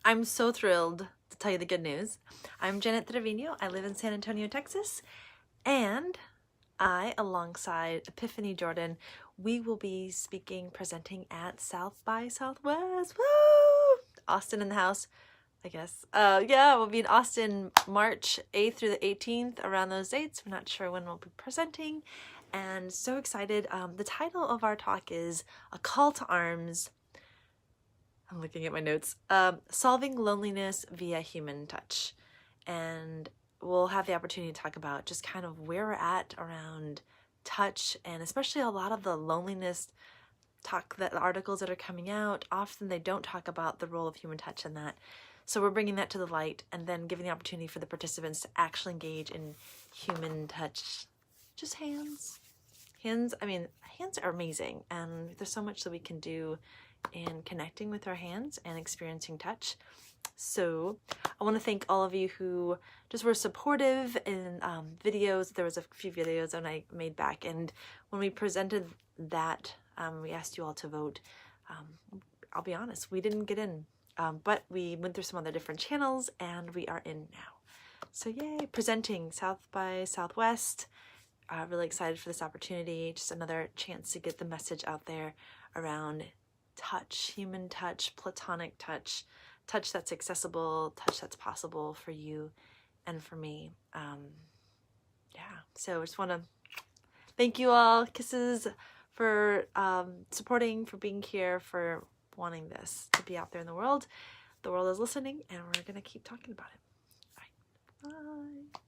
I'm so thrilled to tell you the good news. I'm Janet Trevino. I live in San Antonio, Texas, and I, alongside Epiphany Jordan, we will be presenting at South by Southwest. Woo! Austin in the house, I guess. Yeah, we'll be in Austin March 8th through the 18th, around those dates. We're not sure when we'll be presenting, and so excited. The title of our talk is A Call to Arms. I'm looking at my notes. Solving loneliness via human touch. And we'll have the opportunity to talk about just kind of where we're at around touch, and especially a lot of the loneliness talk, that the articles that are coming out, often they don't talk about the role of human touch in that. So we're bringing that to the light and then giving the opportunity for the participants to actually engage in human touch. Just hands. Hands are amazing, and there's so much that we can do in connecting with our hands and experiencing touch. So I want to thank all of you who just were supportive in videos. There was a few videos that I made back, and when we presented that, we asked you all to vote. I'll be honest, we didn't get in, but we went through some other different channels and we are in now. So yay, presenting South by Southwest. Really excited for this opportunity. Just another chance to get the message out there around touch, human touch, platonic touch, touch that's accessible, touch that's possible for you and for me. Yeah, so I just want to thank you all. Kisses for supporting, for being here, for wanting this to be out there in the world. The world is listening, and we're going to keep talking about it. All right, bye.